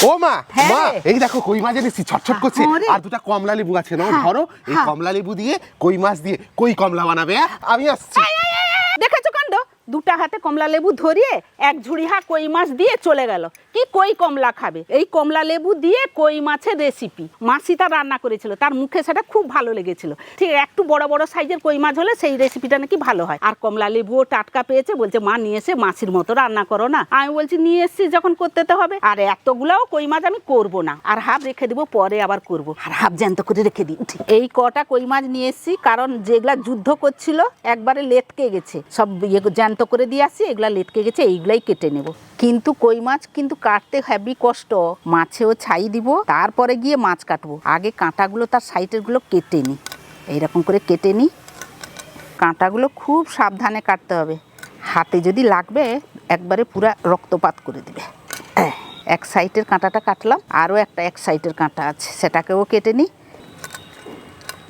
ও মা, হ্যাঁ মা রে। এই দেখো কই মাছ এনেছি, ছটছট করছে। ওরে। আর দুটো কমলা লেবু আছে না, হ্যাঁ, ধরো এই হ্যাঁ। কমলা লেবু দিয়ে কই মাছ দিয়ে কই কমলা বানাবে। আমি আসছি। দেখেছো কাণ্ড, দুটা হাতে কমলা লেবু ধরিয়ে এক ঝুড়ি কই মাছ দিয়ে চলে গেল। কি কই কমলা খাবে? এই কমলা লেবু দিয়ে কই মাছের রেসিপি মাসি তার রান্না করেছিল, তার মুখে সেটা খুব ভালো লেগেছিল। ঠিক একটু বড় বড় সাইজের কই মাছ হলে সেই রেসিপিটা নাকি ভালো হয়। আর কমলা লেবুও টাটকা পেয়েছে, বলছে মা নিয়ে এসে মাছির মতো রান্না করো না। আমি বলছি নিয়ে এসছি যখন করতে তো হবে। আর এতগুলাও কই মাছ আমি করবো না, আর হাফ রেখে দিব, পরে আবার করব। আর হাফ জ্যান্ত করে রেখে দিই। এই কটা কই মাছ নিয়ে এসছি, কারণ যেগুলা যুদ্ধ করছিল একবারে লেটকে গেছে, সব জ্যান্ত করে দিয়ে আসছি, এগুলা লেটকে গেছে, এইগুলাই কেটে নেব। কিন্তু কই মাছ কিন্তু কাটতে হেভি কষ্ট, মাছেও ছাই দিব, তারপরে গিয়ে মাছ কাটবো। আগে কাঁটাগুলো তার সাইডের গুলো কেটে নিই, এইরকম করে কেটে নিই। কাঁটাগুলো খুব সাবধানে কাটতে হবে, হাতে যদি লাগবে একবারে পুরা রক্তপাত করে দেবে। এক সাইডের কাঁটাটা কাটলাম, আরও একটা এক সাইডের কাঁটা আছে, সেটাকেও কেটে নিই।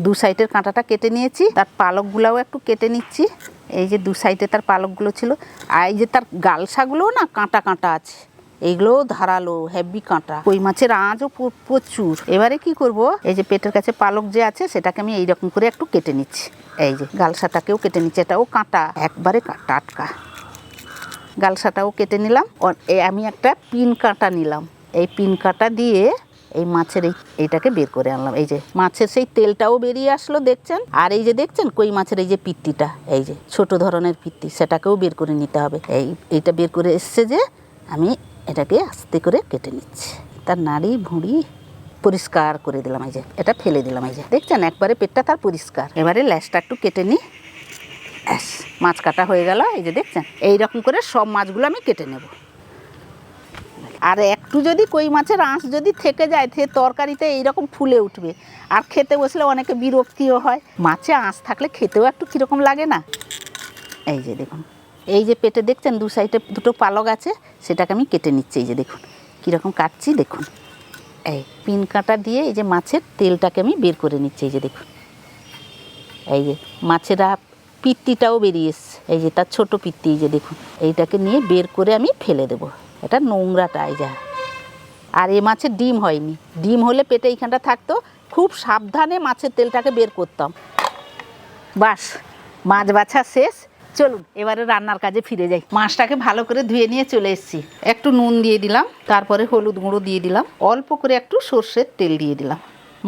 দু সাইডের কাঁটাটা কেটে নিয়েছি, তার পালকগুলোও একটু কেটে নিচ্ছি। এই যে দু সাইডে তার পালকগুলো ছিল, আর এই যে তার গালসাগুলোও না কাঁটা কাঁটা আছে, এইগুলোও ধারালো হেভি কাঁটা। কই মাছের আঁচও প্রচুর। এবারে কি করব, এই যে পেটের কাছে পালক যে আছে সেটাকে আমি এইরকম করে একটু কেটে নিচ্ছি। এই যে গালসাটাকেও কেটে নিচ্ছি, এটাও কাঁটা, একবারে টাটকা। গালসাটাও কেটে নিলাম। আমি একটা পিন কাঁটা নিলাম, এই পিন কাঁটা দিয়ে এই মাছের এইটাকে বের করে আনলাম। এই যে মাছের সেই তেলটাও বেরিয়ে আসলো দেখছেন। আর এই যে দেখছেন কই মাছের এই যে পিত্তিটা, এই যে ছোট ধরনের পিত্তি, সেটাকেও বের করে নিতে হবে। এইটা বের করে এসছে যে আমি এটাকে আস্তে করে কেটে নিচ্ছি। তার নাড়ি ভুঁড়ি পরিষ্কার করে দিলাম, এই যে এটা ফেলে দিলাম। এই যে দেখছেন একবারে পেটটা তার পরিষ্কার। এবারে ল্যাসটা একটু কেটে নিই। মাছ কাটা হয়ে গেল। এই যে দেখছেন এইরকম করে সব মাছগুলো আমি কেটে নেব। আর একটু যদি কই মাছের আঁশ যদি থেকে যায়, সে তরকারিতে এইরকম ফুলে উঠবে, আর খেতে বসলে অনেকে বিরক্তিও হয়। মাছে আঁশ থাকলে খেতেও একটু কীরকম লাগে না। এই যে দেখুন, এই যে পেটে দেখছেন দু সাইডে দুটো পালক আছে, সেটাকে আমি কেটে নিচ্ছি। এই যে দেখুন কীরকম কাটছি দেখুন। এই পিন কাঁটা দিয়ে এই যে মাছের তেলটাকে আমি বের করে নিচ্ছি। এই যে দেখুন, এই যে মাছেরা পিত্তিটাও বেরিয়ে এসছে, এই যে তার ছোটো পিত্তি, এই যে দেখুন, এইটাকে নিয়ে বের করে আমি ফেলে দেবো। এটা নোংরাটা এই যা। আর এ মাছের ডিম হয়নি, ডিম হলে পেটে এইখানটা থাকতো। খুব সাবধানে মাছের তেলটাকে বের করতাম। বাস, মাছ বাছা শেষ। চলুন এবারে রান্নার কাজে ফিরে যাই। মাছটাকে ভালো করে ধুয়ে নিয়ে চলে এসেছি। একটু নুন দিয়ে দিলাম, তারপরে হলুদ গুঁড়ো দিয়ে দিলাম, অল্প করে একটু সর্ষের তেল দিয়ে দিলাম।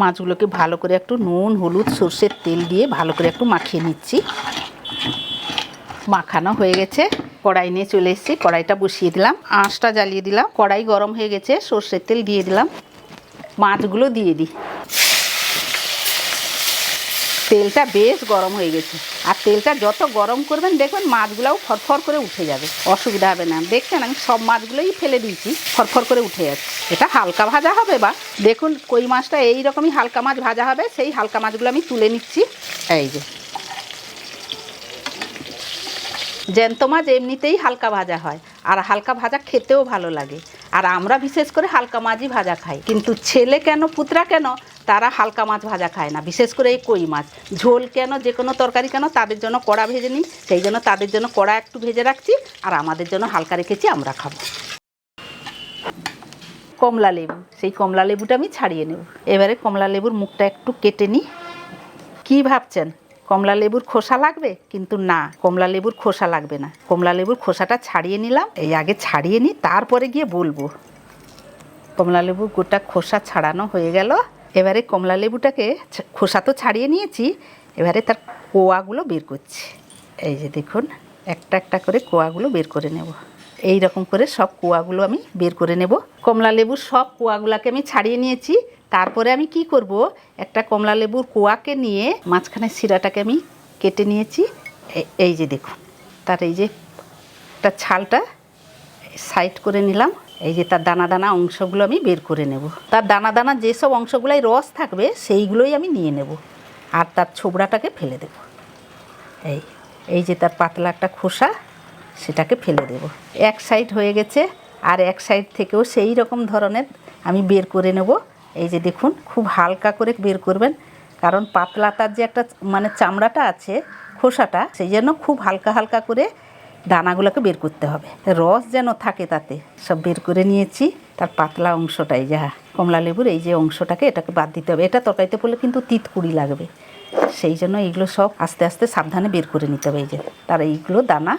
মাছগুলোকে ভালো করে একটু নুন হলুদ সর্ষের তেল দিয়ে ভালো করে একটু মাখিয়ে নিচ্ছি। মাখানো হয়ে গেছে, কড়াই নিয়ে চলে এসেছি। কড়াইটা বসিয়ে দিলাম, আঁচটা জ্বালিয়ে দিলাম। কড়াই গরম হয়ে গেছে, সর্ষের তেল দিয়ে দিলাম, মাছগুলো দিয়ে দিই। তেলটা বেশ গরম হয়ে গেছে, আর তেলটা যত গরম করবেন দেখবেন মাছগুলোও ফরফর করে উঠে যাবে, অসুবিধা হবে না। দেখছেন আমি সব মাছগুলোই ফেলে দিয়েছি, ফরফর করে উঠে যাচ্ছে। এটা হালকা ভাজা হবে। বা দেখুন কই মাছটা এইরকমই হালকা মাছ ভাজা হবে, সেই হালকা মাছগুলো আমি তুলে নিচ্ছি। এই যে জ্যান্ত মাছ এমনিতেই হালকা ভাজা হয়, আর হালকা ভাজা খেতেও ভালো লাগে। আর আমরা বিশেষ করে হালকা মাছই ভাজা খাই, কিন্তু ছেলে কেন পুতরা কেন তারা হালকা মাছ ভাজা খায় না, বিশেষ করে এই কই মাছ। ঝোল কেন যে কোনো তরকারি কেন তাদের জন্য কড়া ভেজে নিই, সেই জন্য তাদের জন্য কড়া একটু ভেজে রাখছি, আর আমাদের জন্য হালকা রেখেছি, আমরা খাবো। কমলা লেবু, সেই কমলা লেবুটা আমি ছাড়িয়ে নেব। এবারে কমলা লেবুর মুখটা একটু কেটে নিই। কী ভাবছেন কমলা লেবুর খোসা লাগবে? কিন্তু না, কমলা লেবুর খোসা লাগবে না। কমলা লেবুর খোসাটা ছাড়িয়ে নিলাম, এই আগে ছাড়িয়ে নিই, তারপরে গিয়ে বলবো। কমলা লেবুর গোটা খোসা ছাড়ানো হয়ে গেল। এবারে কমলা লেবুটাকে খোসা তো ছাড়িয়ে নিয়েছি, এবারে তার কোয়াগুলো বের করছি। এই যে দেখুন একটা একটা করে কোয়াগুলো বের করে নেব। এই রকম করে সব কোয়াগুলো আমি বের করে নেব। কমলা লেবুর সব কোয়াগুলোকে আমি ছাড়িয়ে নিয়েছি। তারপরে আমি কি করব, একটা কমলা লেবুর কোয়াকে নিয়ে মাঝখানে শিরাটাকে আমি কেটে নিয়েছি। এই যে দেখুন, তার এই যে তার ছালটা সাইড করে নিলাম। এই যে তার দানা দানা অংশগুলো আমি বের করে নেব। তার দানা দানা যেসব অংশগুলোই রস থাকবে সেইগুলোই আমি নিয়ে নেব, আর তার ছোবড়াটাকে ফেলে দেব। এই যে তার পাতলা একটা খোসা, সেটাকে ফেলে দেব। এক সাইড হয়ে গেছে, আর এক সাইড থেকেও সেই রকম ধরনের আমি বের করে নেব। এই যে দেখুন খুব হালকা করে বের করবেন, কারণ পাতলা তার যে একটা মানে চামড়াটা আছে খোসাটা, সেই জন্য খুব হালকা হালকা করে দানাগুলোকে বের করতে হবে, রস যেন থাকে তাতে। সব বের করে নিয়েছি, তার পাতলা অংশটাই যা কমলা লেবুর এই যে অংশটাকে এটাকে বাদ দিতে হবে। এটা তরকারিতে পড়লে কিন্তু তিতকুড়ি লাগবে, সেই জন্য এইগুলো সব আস্তে আস্তে সাবধানে বের করে নিতে হবে। এই যে তার এইগুলো দানা,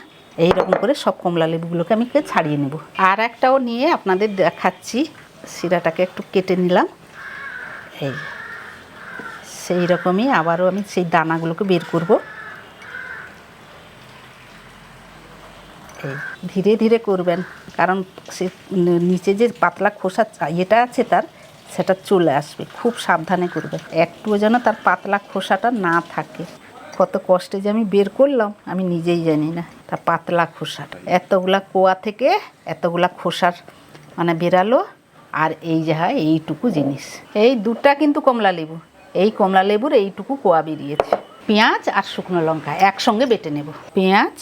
এইরকম করে সব কমলা লেবুগুলোকে আমি ছাড়িয়ে নেব। আর একটাও নিয়ে আপনাদের দেখাচ্ছি, শিরাটাকে একটু কেটে নিলাম। এই সেই রকমই আবারও আমি সেই দানাগুলোকে বের করব। এই ধীরে ধীরে করবেন, কারণ সে নিচে যে পাতলা খোসা ইয়েটা আছে তার, সেটা চলে আসবে। খুব সাবধানে করবে, একটুও যেন তার পাতলা খোসাটা না থাকে। কত কষ্টে যে আমি বের করলাম আমি নিজেই জানি না, তার পাতলা খোসাটা। এতগুলা কোয়া থেকে এতগুলা খোসার মানে বেরালো। আর এই যে হয় এইটুকু জিনিস, এই দুটা কিন্তু কমলা লেবু, এই কমলা লেবুর এইটুকু কোয়া বেরিয়েছে। পেঁয়াজ আর শুকনো লঙ্কা একসঙ্গে বেটে নেব, পেঁয়াজ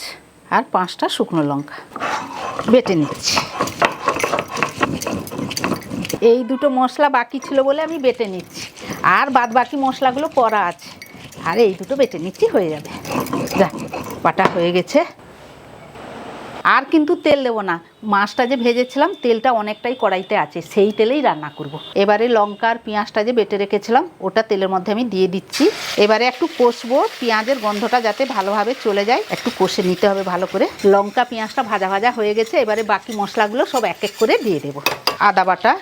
আর 5টা শুকনো লঙ্কা বেটে নিচ্ছি। এই দুটো মশলা বাকি ছিল বলে আমি বেটে নিচ্ছি, আর বাদ বাকি মশলাগুলো করা আছে। আর এই দুটো বেটে নিচ্ছি, হয়ে যাবে। যা বাটা হয়ে গেছে। আর কিন্তু তেল দেবো না, মাছটা যে ভেজেছিলাম তেলটা অনেকটাই কড়াইতে আছে, সেই তেলেই রান্না করব। এবারে লঙ্কা আর পেঁয়াজটা যে বেটে রেখেছিলাম ওটা তেলের মধ্যে আমি দিয়ে দিচ্ছি। এবারে একটু কষবো, পেঁয়াজের গন্ধটা যাতে ভালোভাবে চলে যায়, একটু কষে নিতে হবে ভালো করে। লঙ্কা পেঁয়াজটা ভাজা ভাজা হয়ে গেছে, এবারে বাকি মশলাগুলো সব এক এক করে দিয়ে দেবো। আদা বাটা,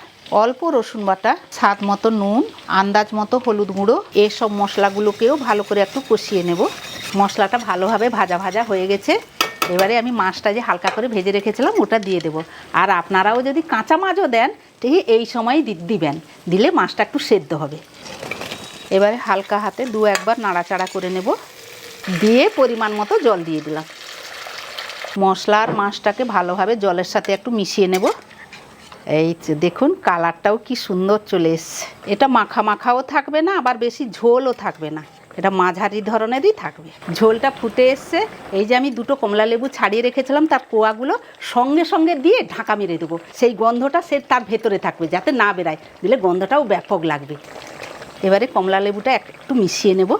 অল্প রসুন বাটা, স্বাদ মতো নুন, আন্দাজ মতো হলুদ গুঁড়ো, এসব মশলাগুলোকেও ভালো করে একটু কষিয়ে নেব। মশলাটা ভালোভাবে ভাজা ভাজা হয়ে গেছে, এবারে আমি মাছটা যে হালকা করে ভেজে রেখেছিলাম ওটা দিয়ে দেবো। আর আপনারাও যদি কাঁচা মাছও দেন ঠিক এই সময় দিবেন, দিলে মাছটা একটু সেদ্ধ হবে। এবারে হালকা হাতে 2-1 বার নাড়াচাড়া করে নেব, দিয়ে পরিমাণ মতো জল দিয়ে দিলাম। মশলা আর মাছটাকে ভালোভাবে জলের সাথে একটু মিশিয়ে নেব। এই দেখুন কালারটাও কি সুন্দর চলে এসছে। এটা মাখা মাখাও থাকবে না, আবার বেশি ঝোলও থাকবে না, এটা মাঝারি ধরনেরই থাকবে। ঝোলটা ফুটে এসছে, এই যে আমি দুটো কমলা লেবু ছাড়িয়ে রেখেছিলাম তার কোয়াগুলো সঙ্গে সঙ্গে দিয়ে ঢাকা মেরে দেবো। সেই গন্ধটা সে তার ভেতরে থাকবে, যাতে না বেরায়, দিলে গন্ধটাও ব্যাপক লাগবে। এবারে কমলা লেবুটা একটু মিশিয়ে নেব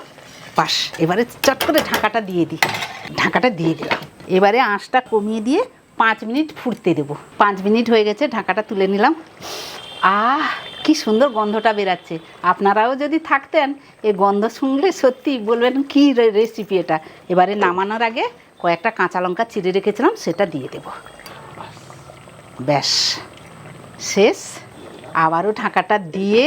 পাশ। এবারে চট করে ঢাকাটা দিয়ে দিই, ঢাকাটা দিয়ে দিলাম। এবারে আঁচটা কমিয়ে দিয়ে 5 মিনিট ফুটতে দেবো। 5 মিনিট হয়ে গেছে, ঢাকাটা তুলে নিলাম। কি সুন্দর গন্ধটা বেরাচ্ছে। আপনারাও যদি থাকতেন এই গন্ধ শুনলে সত্যি বলবেন কি রেসিপি এটা। এবারে নামানোর আগে কয়েকটা কাঁচা লঙ্কা চিড়ে রেখেছিলাম সেটা দিয়ে দেব। ব্যাস শেষ। আবারও ঢাকাটা দিয়ে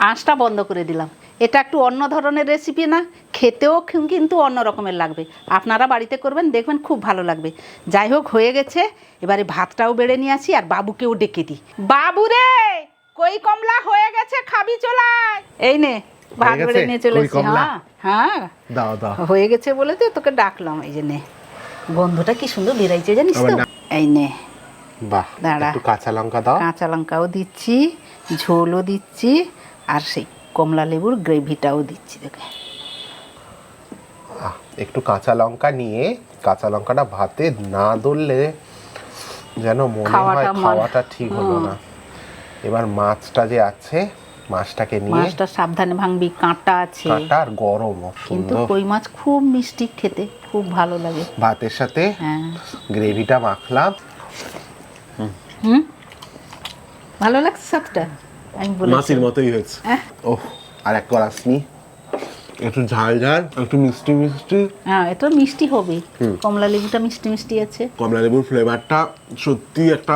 আঁচটা বন্ধ করে দিলাম। এটা একটু অন্য ধরনের রেসিপি না, খেতেও কিন্তু অন্য রকমের লাগবে। আপনারা বাড়িতে করবেন, দেখবেন খুব ভালো লাগবে। যাই হোক হয়ে গেছে, এবারে ভাতটাও বেড়ে নিয়ে আসি আর বাবুকেও ডেকে দিই। বাবু রে, কই কমলা হয়ে গেছে, খাবি চলায়। এই নে ভাত বেড়ে নিয়ে চলে এসেছি। হ্যাঁ দাও দাও, হয়ে গেছে বলে তো তোকে ডাকলাম। এই যে নে, গন্ধটা কি সুন্দর বেরাইছে জানিস তো। এই নে, বাহ, দাঁড়া, একটু কাঁচা লঙ্কা দাও। কাঁচা লঙ্কাও দিচ্ছি, ঝোলও দিচ্ছি, আর সেই কমলা লেবুর গ্রেভিটাও দিচ্ছি। দেখে একটু কাঁচা লঙ্কা নিয়ে, কাঁচা লঙ্কাটা ভাতে না দললে যেন মনে হয় খাওয়াটা ঠিক হলো না। এবার মাছটা যে আছে, মাছটাকে নিয়ে, মাছটা সাবধানে ভাঙবি, কাঁটা আছে, কাঁটা আর গরম। কিন্তু কই মাছ খুব মিষ্টি খেতে, খুব ভালো লাগে। ভাতের সাথে গ্রেভিটা মাখলাম। ভালো লাগছে সবটা, আমি বলি মাছের মতোই হয়েছে। ওহ, আর এক কর আসনি, একটু ঝাল ঝাল, একটু মিষ্টি মিষ্টি। হ্যাঁ, এটা মিষ্টি হবে, কমলা লেবুটা মিষ্টি মিষ্টি আছে। কমলা লেবুর ফ্লেভারটা সত্যি একটা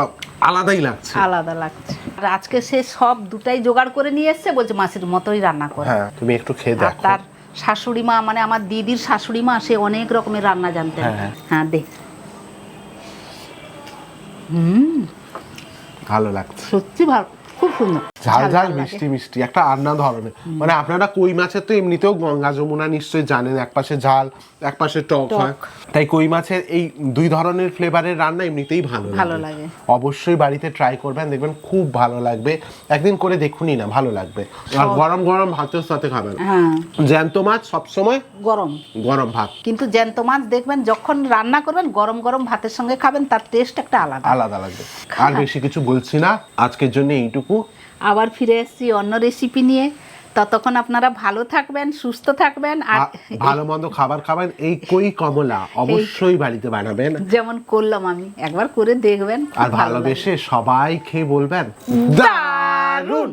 আলাদাই লাগছে, আলাদা লাগছে। আর আজকে সে সব দুটাই জোগাড় করে নিয়ে এসছে, বলছে মাছের মতোই রান্না করে। হ্যাঁ, তুমি একটু খেয়ে দেখো। তার শাশুড়ি মা, মানে আমার দিদির শাশুড়ি মা, সে অনেক রকমের রান্না জানতেন। হ্যাঁ দেখ, ভালো লাগছে সত্যি ভালো, খুব সুন্দর। ঝাল ঝাল মিষ্টি মিষ্টি একটা আন্না ধরনের। মানে আপনারা কই মাছের তো এমনিতেও গঙ্গা যমুনা নিশ্চয়ই জানেন, একপাশে ঝাল একপাশে টক হয়, তাই কই মাছের এই দুই ধরনের ফ্লেভারের রান্না এমনিতেই ভালো লাগে। অবশ্যই বাড়িতে ট্রাই করবেন, দেখবেন খুব ভালো লাগবে। একদিন করে দেখুনই না, ভালো লাগবে। আর গরম গরম ভাতের সাথে খাবেন। জ্যান্ত মাছ সবসময় গরম গরম ভাত, কিন্তু জ্যান্ত মাছ দেখবেন যখন রান্না করবেন গরম গরম ভাতের সঙ্গে খাবেন, তার টেস্ট একটা আলাদা লাগবে। আর বেশি কিছু বলছি না, আজকের জন্য এইটুকু। আবার ফিরে এসেছি অন্য রেসিপি নিয়ে। ততক্ষণ আপনারা ভালো থাকবেন, সুস্থ থাকবেন, আর ভালো মন্দ খাবার খাবেন। এই কই কমলা অবশ্যই বাড়িতে বানাবেন, যেমন করলাম আমি, একবার করে দেখবেন, আর ভালোবেসে সবাই খেয়ে বলবেন দারুণ।